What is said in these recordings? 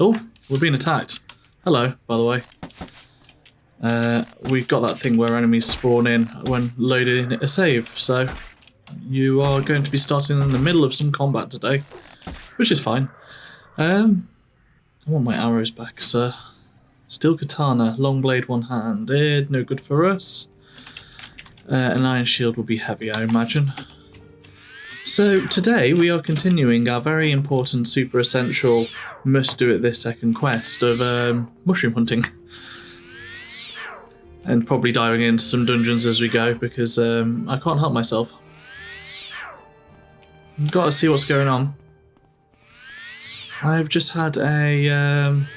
Oh, we're being attacked. Hello, by the way. We've got that thing where enemies spawn in when loading a save, so you are going to be starting in the middle of some combat today, which is fine. I want my arrows back, sir. Steel katana, long blade one-handed, no good for us. An iron shield will be heavy, I imagine. So today we are continuing our very important, super essential, must do it this second quest of mushroom hunting. And probably diving into some dungeons as we go because I can't help myself. Got to see what's going on. I've just had a...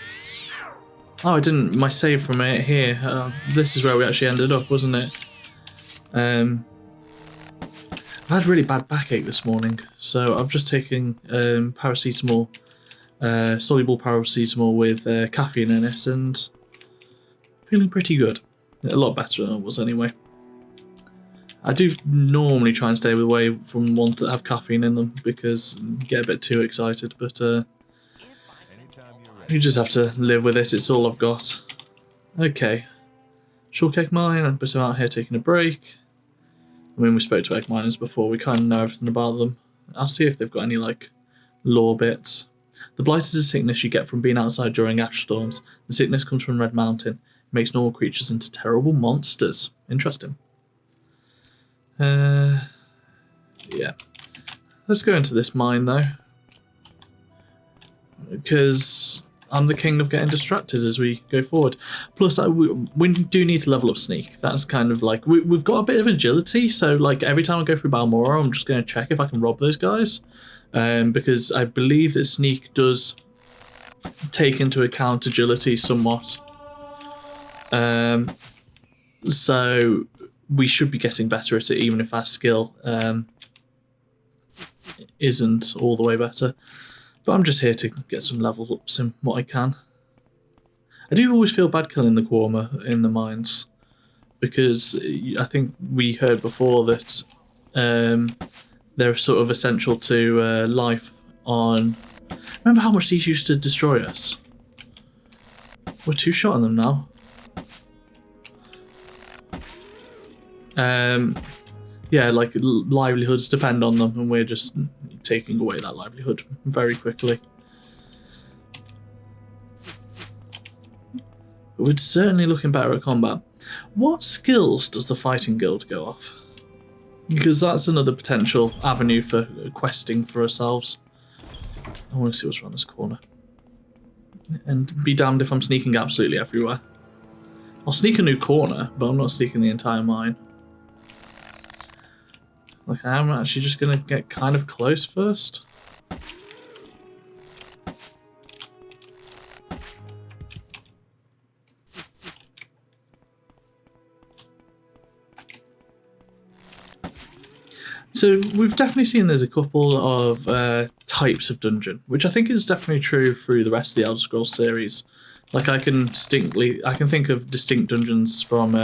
Oh, I didn't... My save from it here. This is where we actually ended up, wasn't it? I had really bad backache this morning, so I've just taken paracetamol, soluble paracetamol with caffeine in it, and feeling pretty good. A lot better than I was anyway. I do normally try and stay away from ones that have caffeine in them because I get a bit too excited, but you just have to live with it. It's all I've got. Okay. Shortcake mine, I'm put out here taking a break. I mean, we spoke to egg miners before, we kind of know everything about them. I'll see if they've got any, like, lore bits. The blight is a sickness you get from being outside during ash storms. The sickness comes from Red Mountain. It makes normal creatures into terrible monsters. Interesting. Yeah. Let's go into this mine, though. Because I'm the king of getting distracted as we go forward. Plus, we do need to level up sneak. That's kind of like... We've got a bit of agility, so like every time I go through Balmora, I'm just going to check if I can rob those guys. Because I believe that sneak does take into account agility somewhat. So we should be getting better at it, even if our skill isn't all the way better. But I'm just here to get some level ups in what I can. I do always feel bad killing the Quorma in the mines, because I think we heard before that they're sort of essential to life on... Remember how much these used to destroy us? We're two-shot on them now. Yeah, like livelihoods depend on them, and we're just taking away that livelihood very quickly. But we're certainly looking better at combat. What skills does the fighting guild go off? Because that's another potential avenue for questing for ourselves. I want to see what's around this corner. And be damned if I'm sneaking absolutely everywhere. I'll sneak a new corner, but I'm not sneaking the entire mine. Like, I'm actually just going to get kind of close first. So we've definitely seen there's a couple of types of dungeon, which I think is definitely true through the rest of the Elder Scrolls series. Like, I can think of distinct dungeons from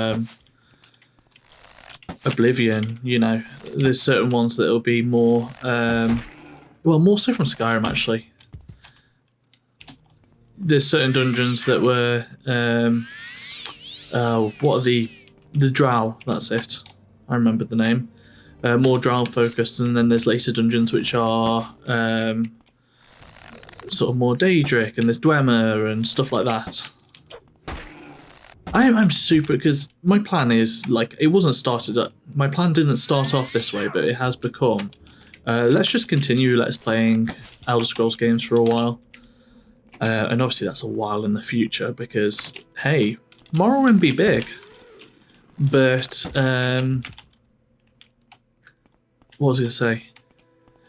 Oblivion, you know. There's certain ones that will be more, well, more so from Skyrim, actually. There's certain dungeons that were, what are the Drow, that's it. I remember the name. More Drow focused, and then there's later dungeons which are sort of more Daedric, and there's Dwemer and stuff like that. I'm super, because my plan is, like, it wasn't started up. My plan didn't start off this way, but it has become. Let's just continue let's playing Elder Scrolls games for a while. And obviously that's a while in the future, because, hey, Morrowind be big. But, what was I going to say?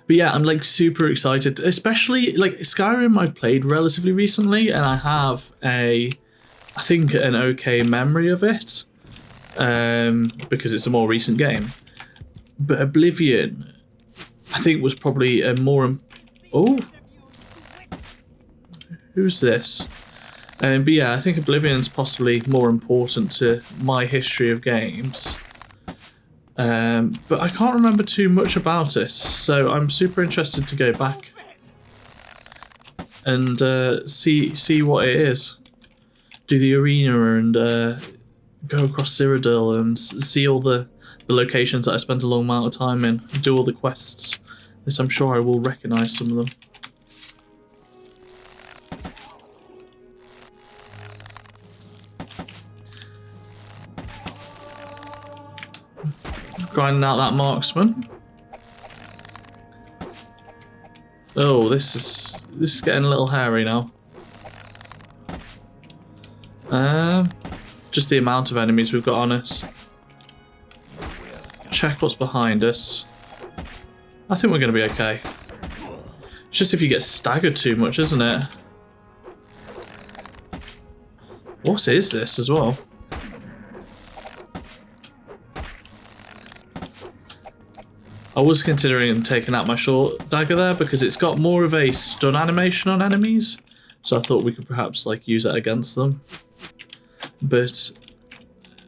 But yeah, I'm like super excited, especially like Skyrim I've played relatively recently, and I have I think an okay memory of it, because it's a more recent game. But Oblivion, I think, was probably a more... Oh, who's this? But yeah, I think Oblivion's possibly more important to my history of games. But I can't remember too much about it, so I'm super interested to go back. and see what it is. Do the arena and go across Cyrodiil and see all the locations that I spent a long amount of time in. Do all the quests. This I'm sure I will recognise some of them. Grinding out that marksman. Oh, this is getting a little hairy now. Just the amount of enemies we've got on us. Check what's behind us. I think we're going to be okay. It's just if you get staggered too much, isn't it? What is this as well? I was considering taking out my short dagger there because it's got more of a stun animation on enemies, so I thought we could perhaps like use it against them. But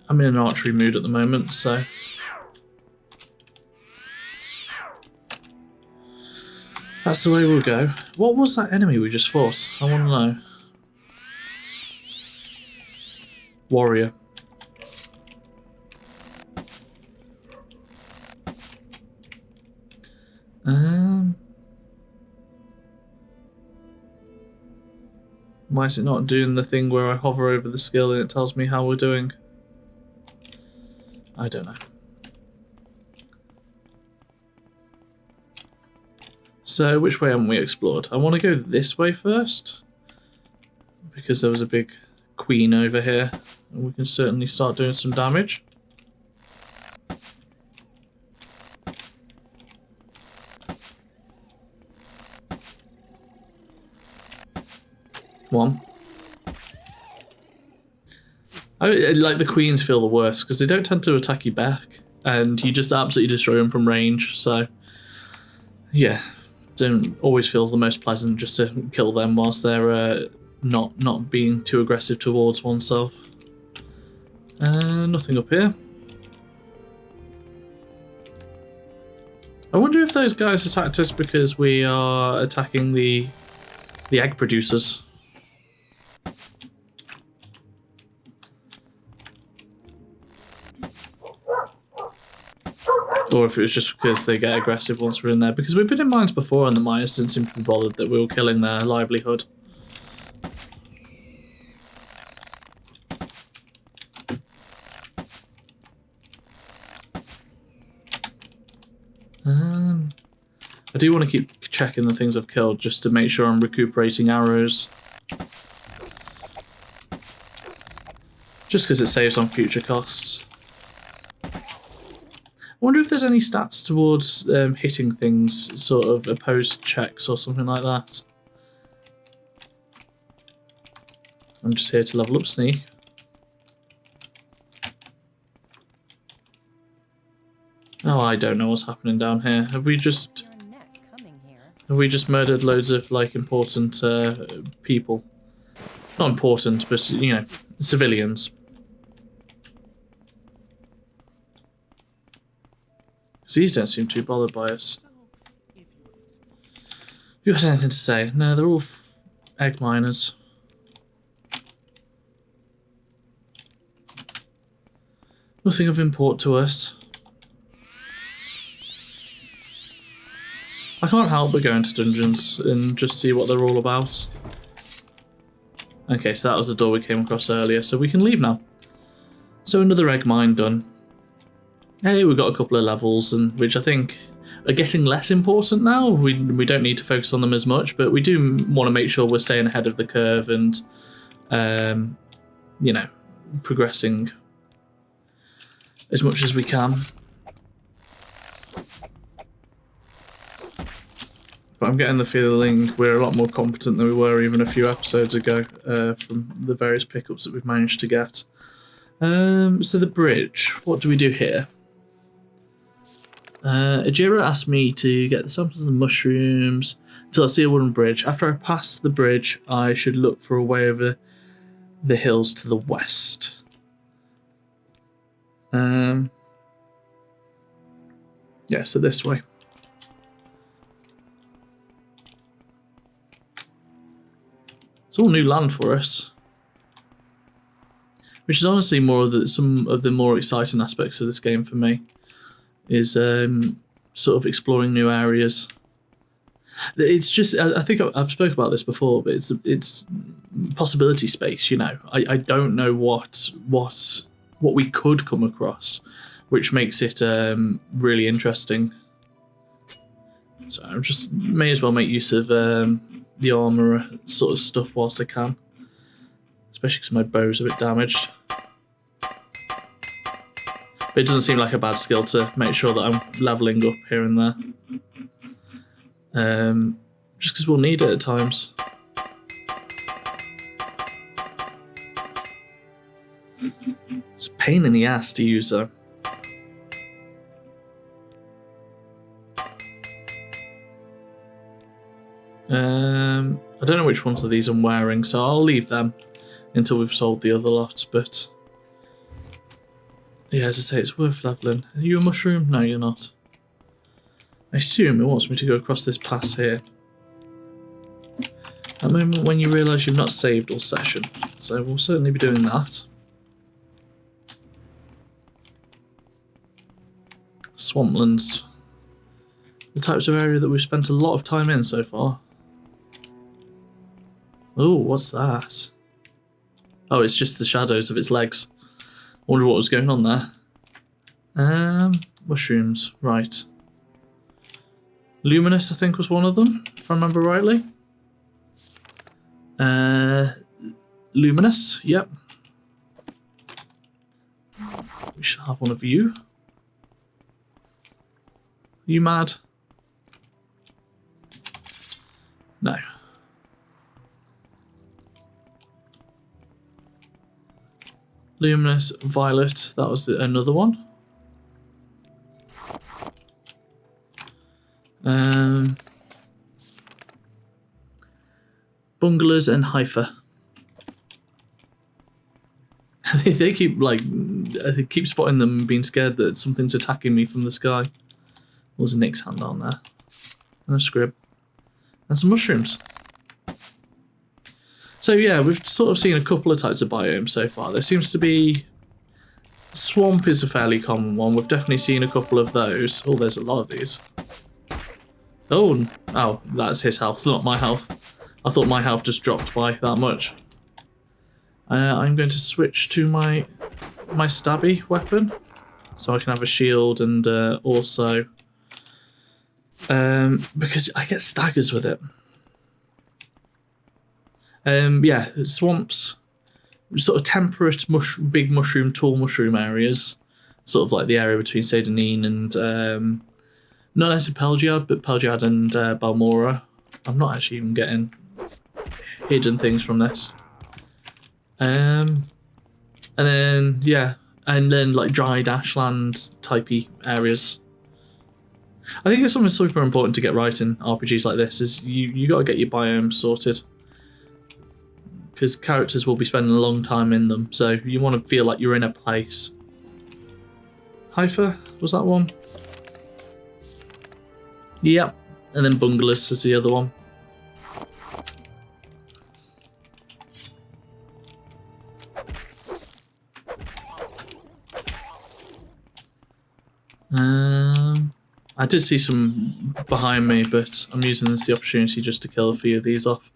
I'm in an archery mood at the moment, so that's the way we'll go. What was that enemy we just fought? I want to know. Warrior. Why is it not doing the thing where I hover over the skill and it tells me how we're doing? I don't know. So, which way haven't we explored? I want to go this way first, because there was a big queen over here, and we can certainly start doing some damage. One. Like the queens feel the worst because they don't tend to attack you back, and you just absolutely destroy them from range. So, yeah, don't always feel the most pleasant just to kill them whilst they're not being too aggressive towards oneself. Nothing up here. I wonder if those guys attacked us because we are attacking the egg producers. Or if it was just because they get aggressive once we're in there. Because we've been in mines before and the miners didn't seem to be bothered that we were killing their livelihood. I do want to keep checking the things I've killed just to make sure I'm recuperating arrows. Just because it saves on future costs. I wonder if there's any stats towards hitting things, sort of opposed checks or something like that. I'm just here to level up Sneak. Oh, I don't know what's happening down here. Have we just murdered loads of like important people? Not important, but you know, civilians. These don't seem too bothered by us. You got anything to say? No, they're all egg miners. Nothing of import to us. I can't help but go into dungeons and just see what they're all about. Okay, so that was the door we came across earlier, so we can leave now. So another egg mine done. Hey, we've got a couple of levels, and which I think are getting less important now. We don't need to focus on them as much, but we do want to make sure we're staying ahead of the curve and, you know, progressing as much as we can. But I'm getting the feeling we're a lot more competent than we were even a few episodes ago from the various pickups that we've managed to get. So the bridge, what do we do here? Ajira asked me to get the samples of the mushrooms until I see a wooden bridge. After I pass the bridge, I should look for a way over the hills to the west. Yeah, so this way. It's all new land for us. Which is honestly more of some of the more exciting aspects of this game for me. Is sort of exploring new areas. It's just, I think I've spoken about this before, but it's possibility space, you know. I don't know what we could come across, which makes it really interesting. So I just may as well make use of the armour sort of stuff whilst I can. Especially because my bow's a bit damaged. But it doesn't seem like a bad skill to make sure that I'm levelling up here and there. Just because we'll need it at times. It's a pain in the ass to use though. I don't know which ones of these I'm wearing, so I'll leave them until we've sold the other lots, but yeah, as I say, it's worth levelling. Are you a mushroom? No, you're not. I assume it wants me to go across this pass here. At the moment when you realise you've not saved all session, so we'll certainly be doing that. Swamplands. The types of area that we've spent a lot of time in so far. Oh, what's that? Oh, it's just the shadows of its legs. I wonder what was going on there. Mushrooms, right. Luminous, I think, was one of them, if I remember rightly. Luminous, yep. We shall have one of you. Are you mad? No. Luminous, violet, that was another one. Bungalows and Haifa. They keep keep spotting them and being scared that something's attacking me from the sky. There's a Nick's hand on there. And a scrib. And some mushrooms. So yeah, we've sort of seen a couple of types of biomes so far. There seems to be... Swamp is a fairly common one. We've definitely seen a couple of those. Oh, there's a lot of these. Oh, that's his health, not my health. I thought my health just dropped by that much. I'm going to switch to my stabby weapon. So I can have a shield and also... because I get staggers with it. Yeah, swamps, sort of temperate big mushroom, tall mushroom areas, sort of like the area between Sedanine and not necessarily Pelgiad, but Pelgiad and Balmora. I'm not actually even getting hidden things from this. And then yeah, and then like dried ashland typey areas. I think it's something super important to get right in RPGs like this. Is you got to get your biomes sorted. Because characters will be spending a long time in them, so you want to feel like you're in a place. Haifa, was that one? Yep, and then Bungalows is the other one. I did see some behind me, but I'm using this the opportunity just to kill a few of these off.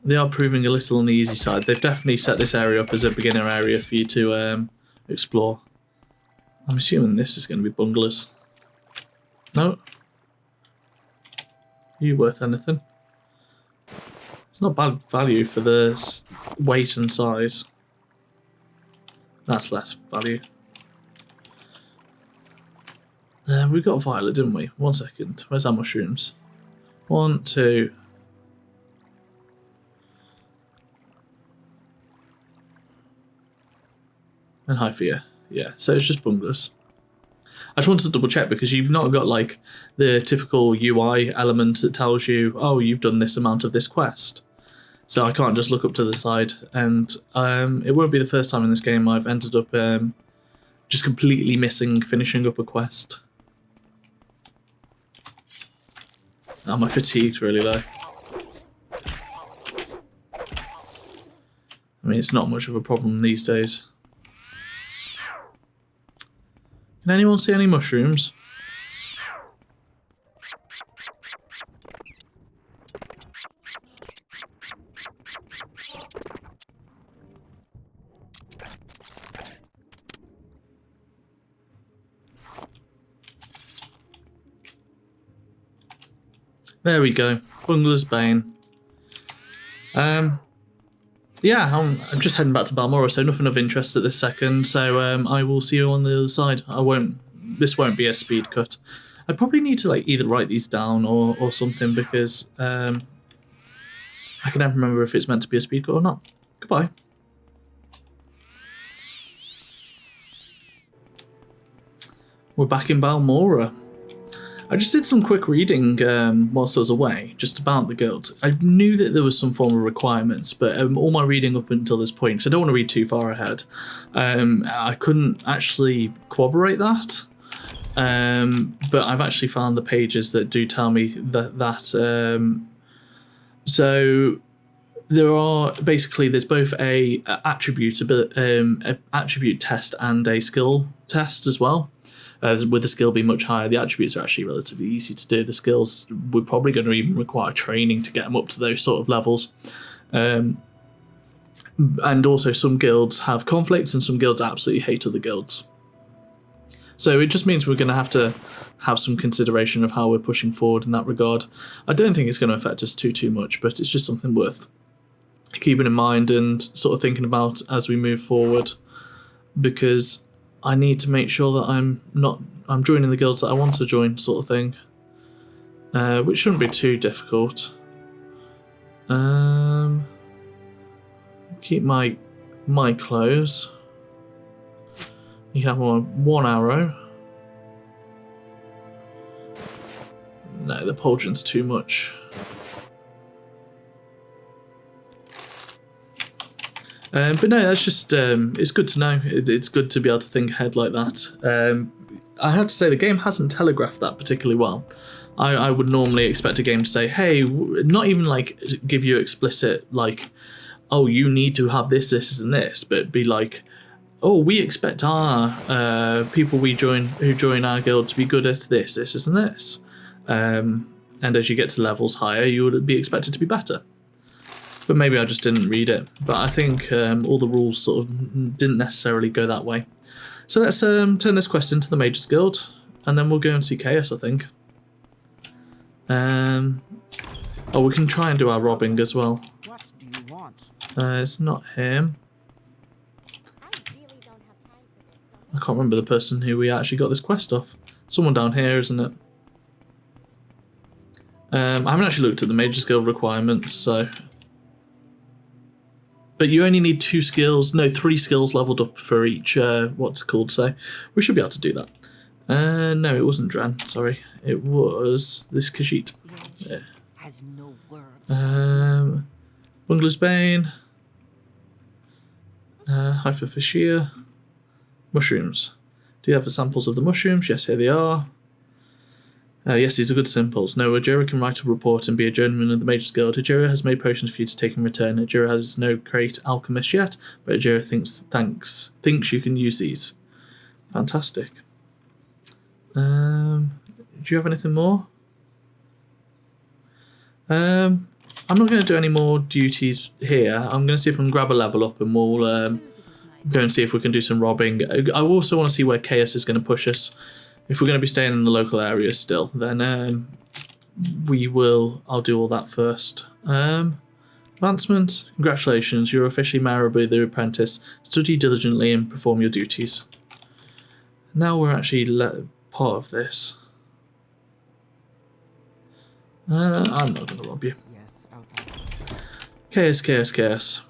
They are proving a little on the easy side. They've definitely set this area up as a beginner area for you to explore. I'm assuming this is going to be Bungalows. No? Are you worth anything? It's not bad value for the weight and size. That's less value. We got violet, didn't we? 1 second. Where's our mushrooms? 1, 2... And Haifa, yeah. So it's just Bungalows. I just wanted to double check because you've not got like the typical UI element that tells you, oh, you've done this amount of this quest. So I can't just look up to the side, and it won't be the first time in this game I've ended up just completely missing finishing up a quest. Oh, my fatigued really low. I mean, it's not much of a problem these days. Can anyone see any mushrooms? There we go. Bungler's Bane. Yeah, I'm just heading back to Balmora, so nothing of interest at this second. So I will see you on the other side. This won't be a speed cut. I probably need to like either write these down or something because I can never remember if it's meant to be a speed cut or not. Goodbye. We're back in Balmora. I just did some quick reading whilst I was away, just about the guild. I knew that there was some form of requirements, but all my reading up until this point, because I don't want to read too far ahead, I couldn't actually corroborate that. But I've actually found the pages that do tell me that. So there are basically there's both a attribute test and a skill test as well. With the skill being much higher, the attributes are actually relatively easy to do. The skills, we're probably going to even require training to get them up to those sort of levels. And also some guilds have conflicts and some guilds absolutely hate other guilds. So it just means we're going to have some consideration of how we're pushing forward in that regard. I don't think it's going to affect us too much, but it's just something worth keeping in mind and sort of thinking about as we move forward, because I need to make sure that I'm joining the guilds that I want to join, sort of thing, which shouldn't be too difficult. Keep my clothes. You have one arrow. No, the pauldron's too much. But no, that's just, it's good to know. It's good to be able to think ahead like that. I have to say, the game hasn't telegraphed that particularly well. I would normally expect a game to say, hey, not even like give you explicit, like, oh, you need to have this, and this, but be like, oh, we expect our people who join our guild to be good at this, and this. And as you get to levels higher, you would be expected to be better. But maybe I just didn't read it. But I think all the rules sort of didn't necessarily go that way. So let's turn this quest into the Mages Guild, and then we'll go and see Chaos, I think. Oh, we can try and do our robbing as well. What do you want? It's not him. I can't remember the person who we actually got this quest off. Someone down here, isn't it? I haven't actually looked at the Mages Guild requirements, so... But you only need 3 skills leveled up for each, what's it called, so we should be able to do that. No, it wasn't Dran, sorry. It was this Khajiit. Yeah. Has no words. Bungler's Bane. Hyperfashia. Mushrooms. Do you have the samples of the mushrooms? Yes, here they are. Yes, these are good samples. No, Ajira can write a report and be a journeyman of the Mages Guild. Ajira has made potions for you to take in return. Ajira has no great alchemist yet, but Ajira thinks you can use these. Fantastic. Do you have anything more? I'm not going to do any more duties here. I'm going to see if I can grab a level up and we'll go and see if we can do some robbing. I also want to see where Chaos is going to push us. If we're going to be staying in the local areas still, then I'll do all that first. Advancement, congratulations, you're officially Marabou the Apprentice. Study diligently and perform your duties. Now we're actually part of this. I'm not going to rob you. Yes, okay. Chaos.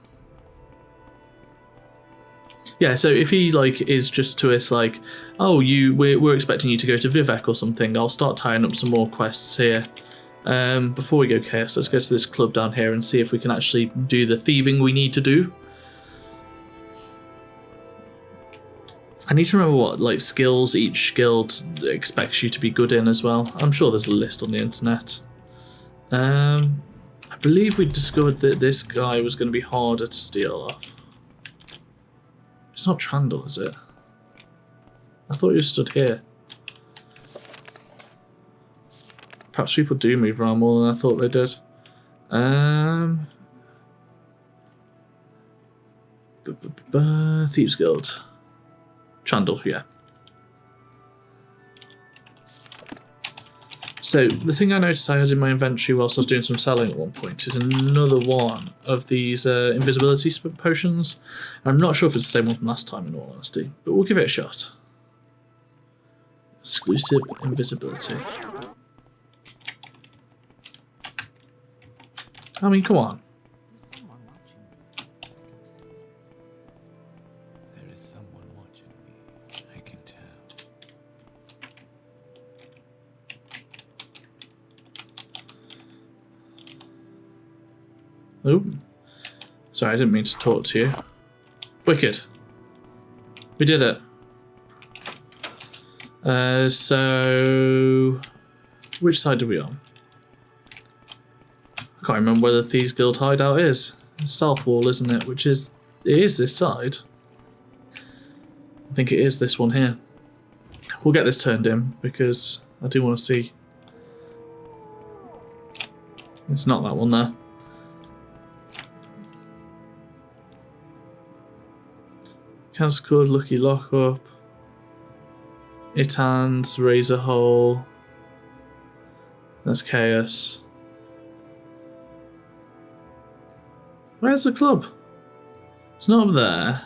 Yeah, so if he is just to us like, oh, we're expecting you to go to Vivek or something, I'll start tying up some more quests here. Before we go Chaos, let's go to this club down here and see if we can actually do the thieving we need to do. I need to remember what skills each guild expects you to be good in as well. I'm sure there's a list on the internet. I believe we discovered that this guy was going to be harder to steal off. It's not Trandall, is it? I thought you stood here. Perhaps people do move around more than I thought they did. Thieves Guild. Trandall, yeah. So, the thing I noticed I had in my inventory whilst I was doing some selling at one point is another one of these invisibility potions. I'm not sure if it's the same one from last time, in all honesty, but we'll give it a shot. Exclusive invisibility. I mean, come on. There is someone watching me. I can tell. Oh, sorry, I didn't mean to talk to you. Wicked. We did it. So, which side are we on? I can't remember where the Thieves Guild hideout is. South wall, isn't it? Which is, it is this side. I think it is this one here. We'll get this turned in because I do want to see. It's not that one there. Cascade, Lucky Lockup, Itan's, Razor Hole. That's Chaos. Where's the club? It's not up there.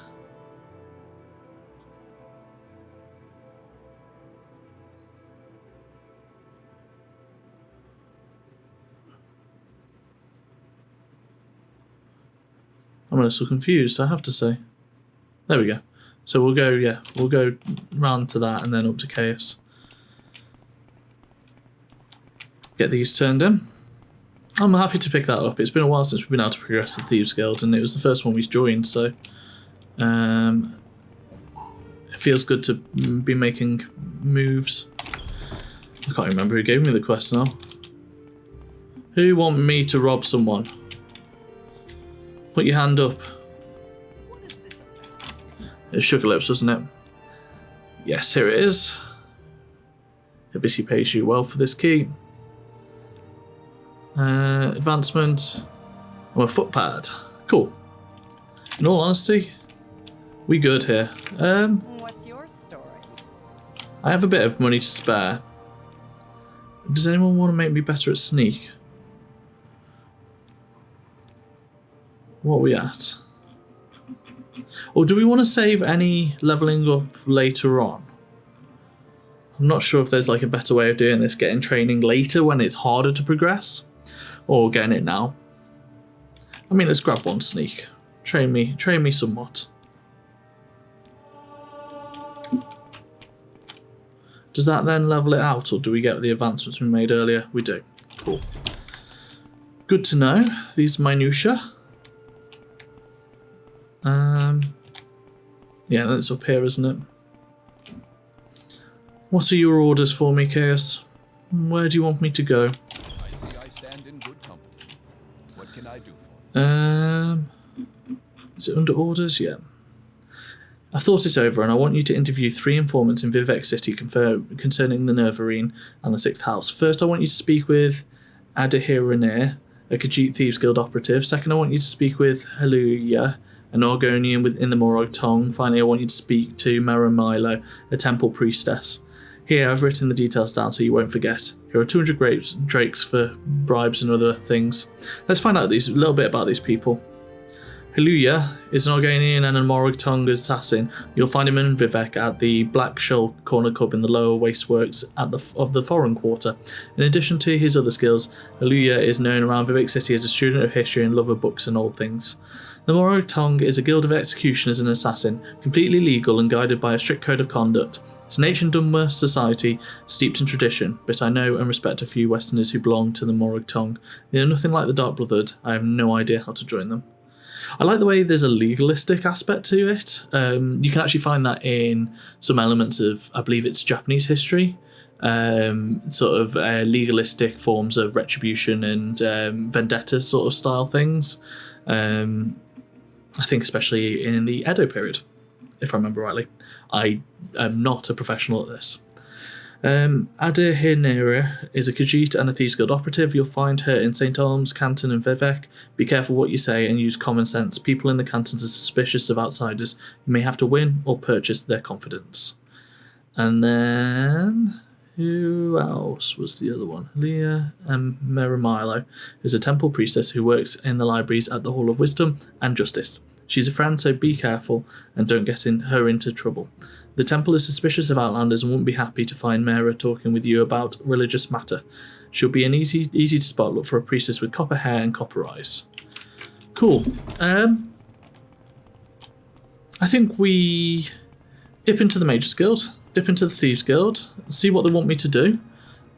I'm a little confused, I have to say. There we go. So we'll go, yeah, we'll go round to that and then up to Chaos. Get these turned in. I'm happy to pick that up. It's been a while since we've been able to progress the Thieves Guild, and it was the first one we joined, so it feels good to be making moves. I can't remember who gave me the quest now. Who want me to rob someone? Put your hand up. It's Sugar Lips, wasn't it? Yes, here it is. Obviously pays you well for this key. Advancement. Oh, a footpad. Cool. In all honesty, we good here. What's your story? I have a bit of money to spare. Does anyone want to make me better at sneak? What are we at? Or do we want to save any leveling up later on? I'm not sure if there's like a better way of doing this, getting training later when it's harder to progress, or getting it now. I mean, let's grab one sneak. Train me somewhat. Does that then level it out, or do we get the advancements we made earlier? We do. Cool. Good to know, these minutiae. Yeah, that's up here, isn't it? What are your orders for me, Chaos? Where do you want me to go? I see I stand in good company. What can I do for you? Is it under orders? Yeah. I've thought it over, and I want you to interview 3 informants in Vivec City concerning the Nervarine and the 6th House. First, I want you to speak with Adahir Rainier, a Khajiit Thieves Guild operative. Second, I want you to speak with Haluya, an Argonian within the Morrowind tongue. Finally, I want you to speak to Mera Milo, a temple priestess. Here, I've written the details down so you won't forget. Here are 200 drakes for bribes and other things. Let's find out a little bit about these people. Haluya is an Argonian and a Morrowind tongue assassin. You'll find him in Vivec at the Black Shell Corner Club in the lower wasteworks of the Foreign Quarter. In addition to his other skills, Haluya is known around Vivec City as a student of history and lover of books and old things. The Morrowind tongue is a guild of executioners and assassin, completely legal and guided by a strict code of conduct. It's an ancient Dunmer society steeped in tradition, but I know and respect a few Westerners who belong to the Morrowind tongue. They are nothing like the Dark Brotherhood. I have no idea how to join them. I like the way there's a legalistic aspect to it. You can actually find that in some elements of, I believe it's Japanese history, sort of legalistic forms of retribution and vendetta sort of style things. I think especially in the Edo period. if I remember rightly. I am not a professional at this. Ada is a Khajiit and a Thieves Guild operative. You'll find her in St. Olms, Canton and Vivek. Be careful what you say and use common sense. People in the cantons are suspicious of outsiders. You may have to win or purchase their confidence. And then... who else was the other one? Leah Meramilo is a temple priestess who works in the libraries at the Hall of Wisdom and Justice. She's a friend, so be careful and don't get her into trouble. The temple is suspicious of outlanders and won't be happy to find Mera talking with you about religious matter. She'll be an easy to spot. Look for a priestess with copper hair and copper eyes. Cool. I think we dip into the Mages Guild, dip into the Thieves Guild, see what they want me to do,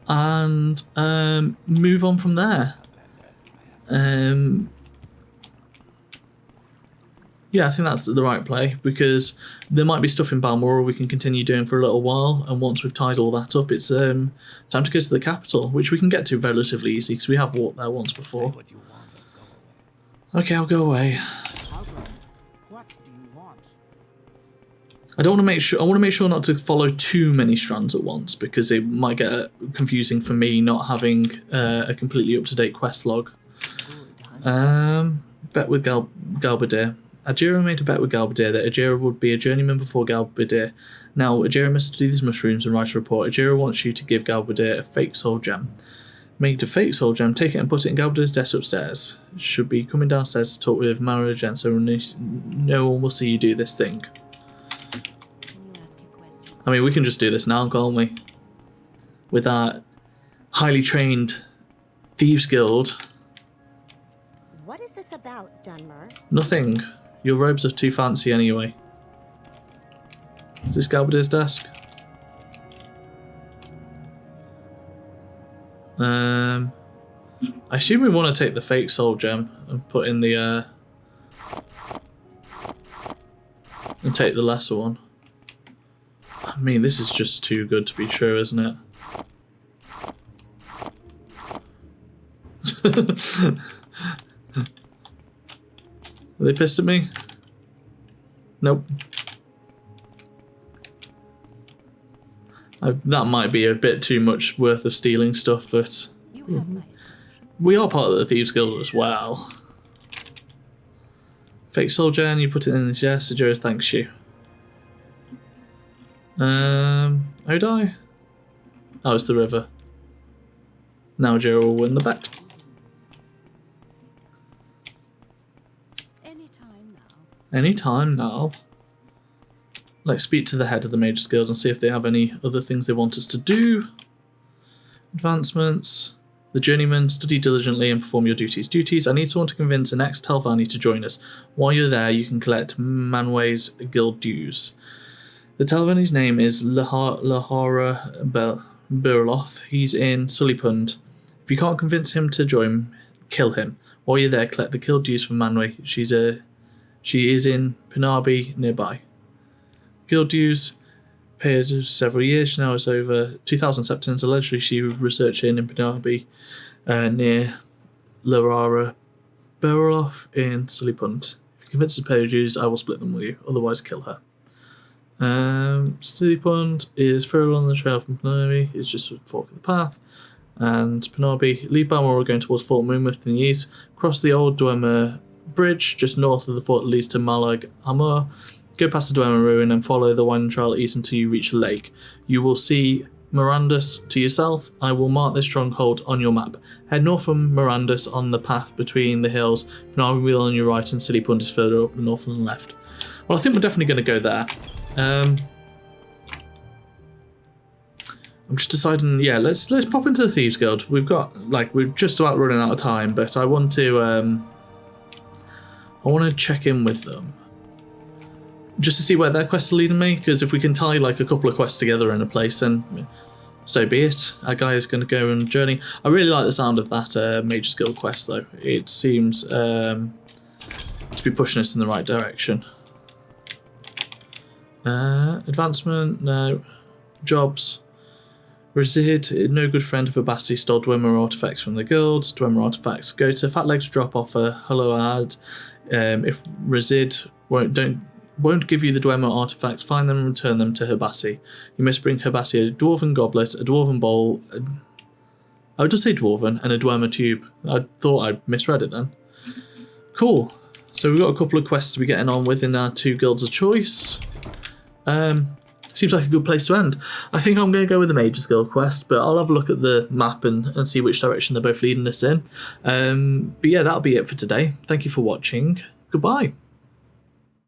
and move on from there. Yeah, I think that's the right play, because there might be stuff in Balmora we can continue doing for a little while, and once we've tied all that up, it's time to go to the capital, which we can get to relatively easy, because we have walked there once before. Okay, I'll go away. What do you want? I want to make sure not to follow too many strands at once, because it might get confusing for me not having a completely up-to-date quest log. Bet with Galbadir. Ajira made a bet with Galbadir that Ajira would be a journeyman before Galbadir. Now, Ajira must study these mushrooms and write a report. Ajira wants you to give Galbadir a fake soul gem. Make a fake soul gem, take it and put it in Galbadir's desk upstairs. Should be coming downstairs to talk with Mara Jen, so no one will see you do this thing. Can you ask a question? I mean, we can just do this now, can't we? With our highly trained Thieves Guild. What is this about, Dunmer? Nothing. Your robes are too fancy anyway. Is this Galbadir's desk? I assume we want to take the fake soul gem and put in the and take the lesser one. I mean, this is just too good to be true, isn't it? Are they pissed at me? Nope. That might be a bit too much worth of stealing stuff, but You have my we are part of the Thieves Guild as well. Fake soldier, and you put it in the chest. Ajira thanks you. How'd I? Oh, it's the river. Now Ajira will win the bet. Anytime now. Anytime now. Let's speak to the head of the Mages Guild and see if they have any other things they want us to do. Advancements. The journeyman, study diligently and perform your duties. Duties, I need someone to convince an ex-Telvanni to join us. While you're there, you can collect Manway's guild dues. The Telvanni's name is Lahara Burloth. He's in Sullipund. If you can't convince him to join, kill him. While you're there, collect the guild dues from Manway. She is in Penabi nearby. Guild dues, paid several years now. It's over 2,000 septons. Allegedly, she was researching in Penabi near Lara Beroloff in Sullipund. If you convince her to pay her dues, I will split them with you. Otherwise, kill her. Sullipund is further on the trail from Penabi. It's just a fork of the path. And Penabi, leave Balmora going towards Fort Moonmouth in the east. Cross the old Dwemer Bridge just north of the fort that leads to Malag Amur. Go past the Dwemer ruin and follow the winding trail east until you reach a lake. You will see Mirandus to yourself. I will mark this stronghold on your map. Head north from Mirandus on the path between the hills. Penabi Wheel on your right and Sullipund is further up the north and left. Well, I think we're definitely going to go there. I'm just deciding. Yeah, let's pop into the Thieves Guild. We're just about running out of time, but I want to check in with them. Just to see where their quests are leading me, because if we can tie like a couple of quests together in a place, then so be it. Our guy is going to go on a journey. I really like the sound of that Mages Guild quest, though. It seems to be pushing us in the right direction. Advancement, no. Jobs. Resid, no good friend of Abasi, stole Dwemer artifacts from the guild. Dwemer artifacts. Go to Fat Legs, drop off a hello ad. If Resid won't give you the Dwemer artifacts. Find them and return them to Herbassi. You must bring Herbassi a dwarven goblet, a dwarven bowl. I would just say dwarven, and a Dwemer tube. I thought I misread it then. Cool. So we've got a couple of quests to be getting on with in our 2 guilds of choice. Seems like a good place to end. I think I'm going to go with the Mage's Guild quest, but I'll have a look at the map and see which direction they're both leading us in. But yeah, that'll be it for today. Thank you for watching. Goodbye.